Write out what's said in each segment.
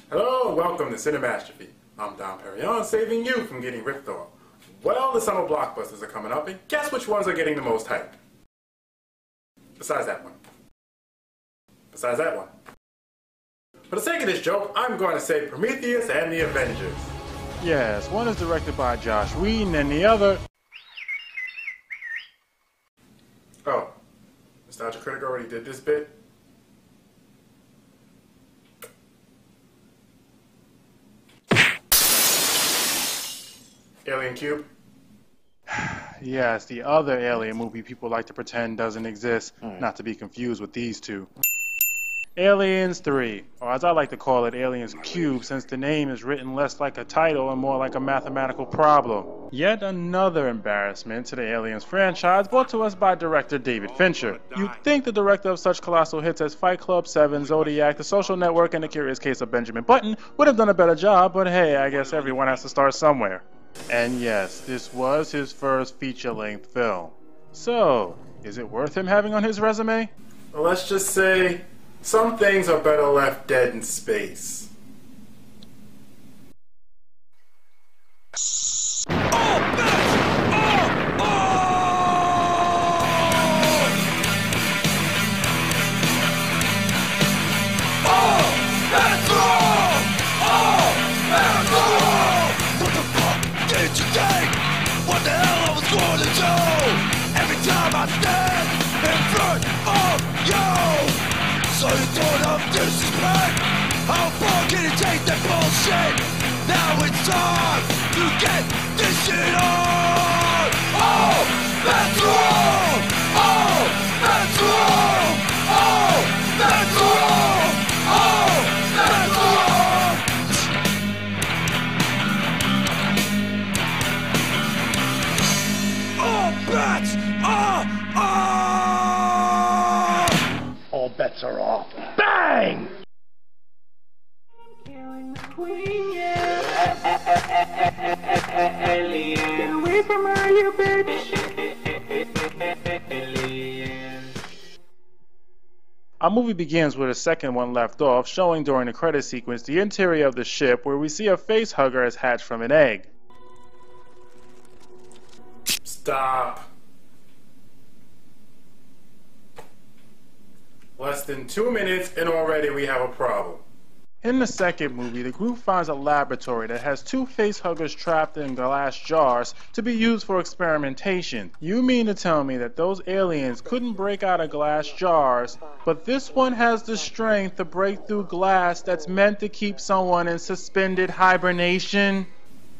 Hello and welcome to Cinemastrophe. I'm Don Perignon, saving you from getting ripped off. Well, the summer blockbusters are coming up, and guess which ones are getting the most hype? Besides that one. Besides that one. For the sake of this joke, I'm going to say Prometheus and the Avengers. Yes, one is directed by Josh Whedon and the other... Oh, Nostalgia Critic already did this bit? Alien Cube? Yes, the other alien movie people like to pretend doesn't exist, not to be confused with these two. Aliens 3, or as I like to call it, Aliens Cube, since the name is written less like a title and more like a mathematical problem. Yet another embarrassment to the Aliens franchise brought to us by director David Fincher. You'd think the director of such colossal hits as Fight Club 7, Zodiac, The Social Network, and The Curious Case of Benjamin Button would have done a better job, but hey, I guess everyone has to start somewhere. And yes, this was his first feature-length film. So, is it worth him having on his resume? Well, let's just say, some things are better left dead in space. What the hell I was going to do? Every time I stand in front of you. So you thought of disrespect? How far can you take that bullshit? Now it's time to get this shit on. Oh, that's wrong. Oh, that's wrong. Oh, that's wrong. Oh, that's wrong. Bets are off! All bets are off. Bang! Killing the queen, yeah. Get away from her, you bitch. Our movie begins with a second one left off, showing during the credit sequence the interior of the ship where we see a face hugger has hatched from an egg. Stop. Less than 2 minutes and already we have a problem. In the second movie, the group finds a laboratory that has two facehuggers trapped in glass jars to be used for experimentation. You mean to tell me that those aliens couldn't break out of glass jars, but this one has the strength to break through glass that's meant to keep someone in suspended hibernation?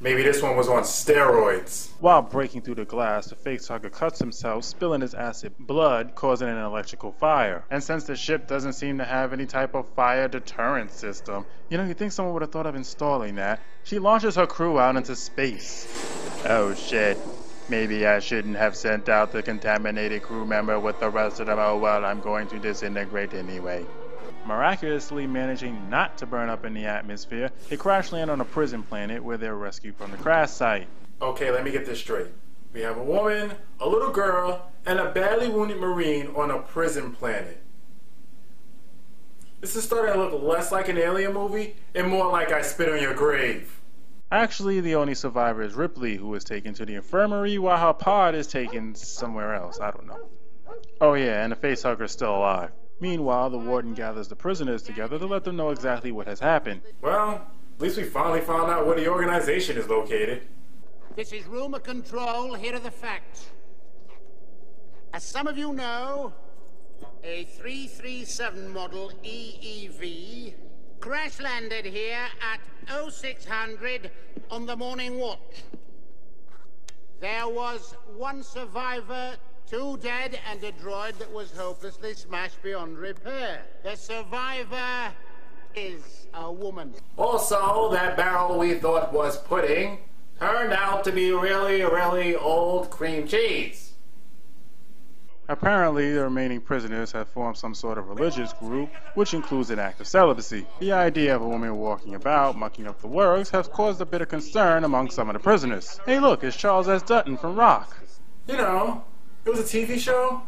Maybe this one was on steroids. While breaking through the glass, the facehugger cuts himself, spilling his acid blood, causing an electrical fire. And since the ship doesn't seem to have any type of fire deterrent system, you'd think someone would have thought of installing that. She launches her crew out into space. Oh shit. Maybe I shouldn't have sent out the contaminated crew member with the rest of them. Oh well, I'm going to disintegrate anyway. Miraculously managing not to burn up in the atmosphere, they crash land on a prison planet where they're rescued from the crash site. Okay, let me get this straight. We have a woman, a little girl, and a badly wounded Marine on a prison planet. This is starting to look less like an alien movie and more like I Spit on Your Grave. Actually, the only survivor is Ripley, who is taken to the infirmary while her pod is taken somewhere else. I don't know. Oh yeah, and the facehugger is still alive. Meanwhile, the warden gathers the prisoners together to let them know exactly what has happened. Well, at least we finally found out where the organization is located. This is rumor control. Here are the facts. As some of you know, a 337 model EEV crash landed here at 0600 on the morning watch. There was one survivor, 2 dead, and a droid that was hopelessly smashed beyond repair. The survivor is a woman. Also, that barrel we thought was pudding turned out to be really, really old cream cheese. Apparently, the remaining prisoners have formed some sort of religious group, which includes an act of celibacy. The idea of a woman walking about, mucking up the works, has caused a bit of concern among some of the prisoners. Hey look, it's Charles S. Dutton from Rock. You know, it was a TV show.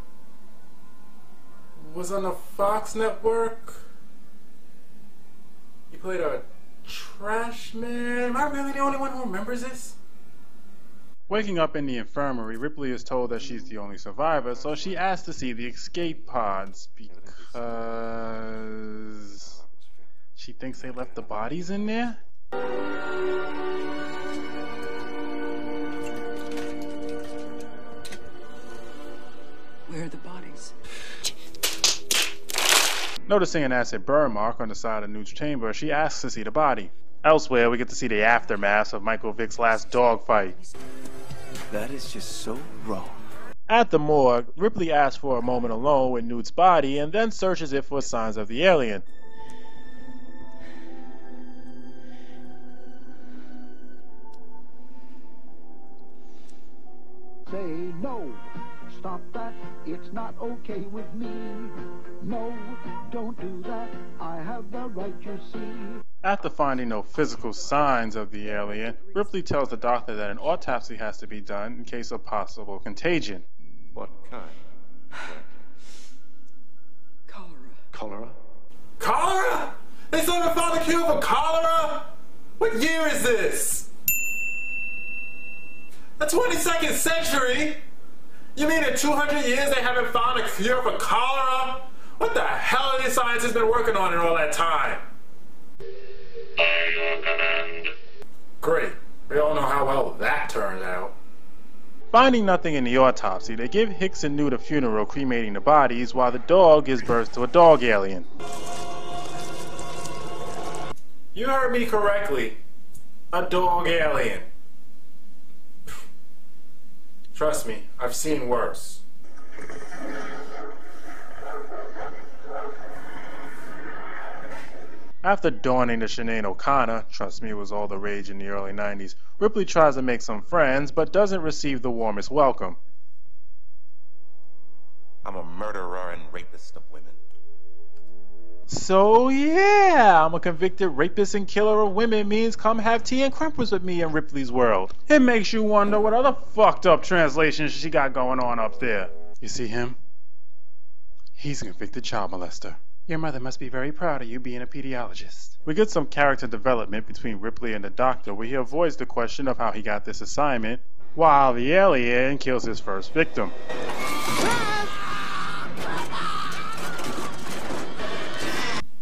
It was on the Fox network. He played a Trash man? Am I really the only one who remembers this? Waking up in the infirmary, Ripley is told that she's the only survivor, so she asks to see the escape pods because she thinks they left the bodies in there? Where are the bodies? Noticing an acid burn mark on the side of Newt's chamber, she asks to see the body. Elsewhere, we get to see the aftermath of Michael Vick's last dogfight. That is just so wrong. At the morgue, Ripley asks for a moment alone with Newt's body and then searches it for signs of the alien. Say no. Stop that. It's not okay with me. No, don't do that. I have the right, you see. After finding no physical signs of the alien, Ripley tells the doctor that an autopsy has to be done in case of possible contagion. What kind? Cholera. Cholera? Cholera? They still haven't found a cure for cholera? What year is this? The 22nd century? You mean in 200 years they haven't found a cure for cholera? What the hell have these scientists been working on in all that time? Great. We all know how well that turned out. Finding nothing in the autopsy, they give Hicks and Newt a funeral cremating the bodies while the dog gives birth to a dog alien. You heard me correctly. A dog alien. Trust me, I've seen worse. After donning to Sinead O'Connor, trust me it was all the rage in the early 90s, Ripley tries to make some friends but doesn't receive the warmest welcome. I'm a murderer and rapist of women. So yeah, I'm a convicted rapist and killer of women means come have tea and crumpets with me in Ripley's world. It makes you wonder what other fucked up translations she got going on up there. You see him? He's a convicted child molester. Your mother must be very proud of you being a pediatrician. We get some character development between Ripley and the doctor where he avoids the question of how he got this assignment, while the alien kills his first victim.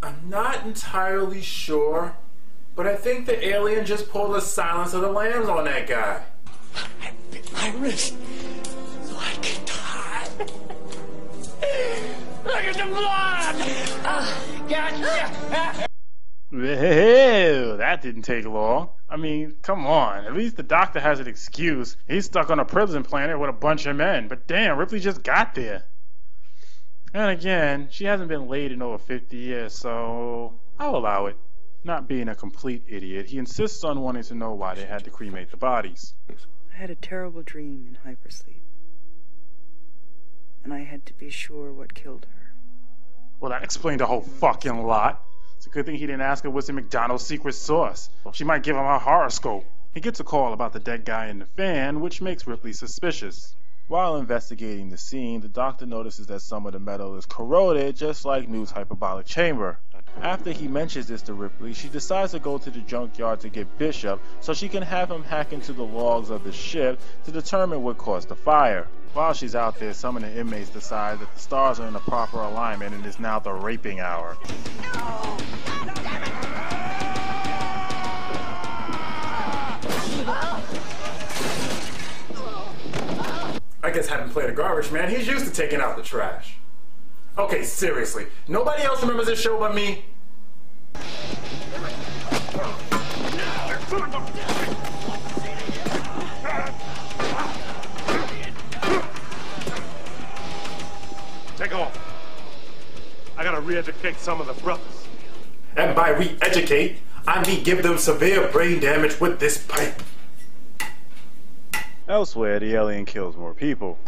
I'm not entirely sure, but I think the alien just pulled a Silence of the Lambs on that guy. I bit my wrist so I can die. Look at the blood! Gotcha! Ew, that didn't take long. I mean, come on. At least the doctor has an excuse. He's stuck on a prison planet with a bunch of men. But damn, Ripley just got there. And again, she hasn't been laid in over 50 years, so I'll allow it. Not being a complete idiot, he insists on wanting to know why they had to cremate the bodies. I had a terrible dream in hypersleep. And I had to be sure what killed her. Well, that explained a whole fucking lot. It's a good thing he didn't ask her what's in McDonald's secret sauce. She might give him a horoscope. He gets a call about the dead guy in the fan, which makes Ripley suspicious. While investigating the scene, the doctor notices that some of the metal is corroded, just like Newt's hyperbolic chamber. After he mentions this to Ripley, she decides to go to the junkyard to get Bishop so she can have him hack into the logs of the ship to determine what caused the fire. While she's out there, some of the inmates decide that the stars are in the proper alignment and it's now the raping hour. I guess having played a garbage man, he's used to taking out the trash. Okay, seriously, nobody else remembers this show but me? Take off. I gotta re-educate some of the brothers. And by re-educate, I mean give them severe brain damage with this pipe. Elsewhere, the alien kills more people.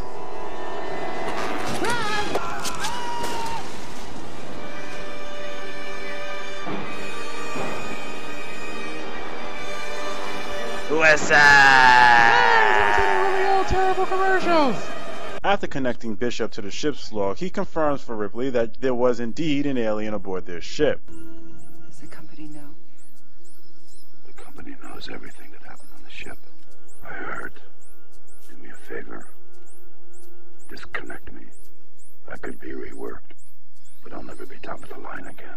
What's up? Terrible commercials. After connecting Bishop to the ship's log, he confirms for Ripley that there was indeed an alien aboard their ship. Does the company know? knows everything that happened on the ship. I heard. Do me a favor. Disconnect me. I could be reworked, but I'll never be top of the line again.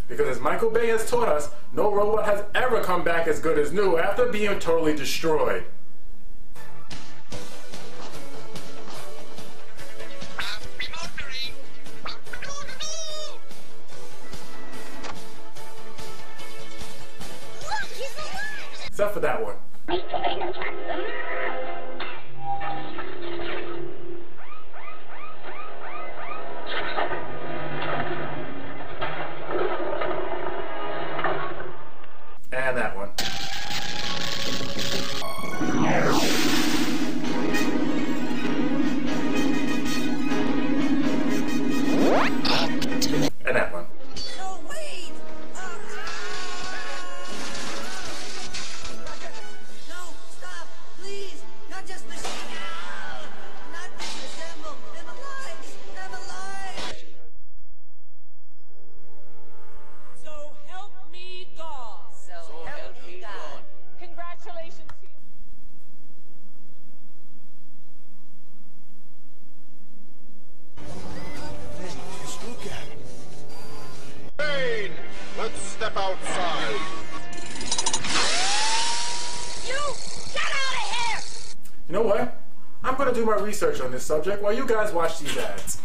Because as Michael Bay has taught us, no robot has ever come back as good as new after being totally destroyed. Except for that one. And that one. And that one. No, wait! No, stop, please! Not just machine! Not disassemble! I'm alive! I'm alive! So help me God! So help me God! Congratulations to you! Just look at him. Hey, let's step outside. You! Get out of here! You know what? I'm gonna do my research on this subject while you guys watch these ads.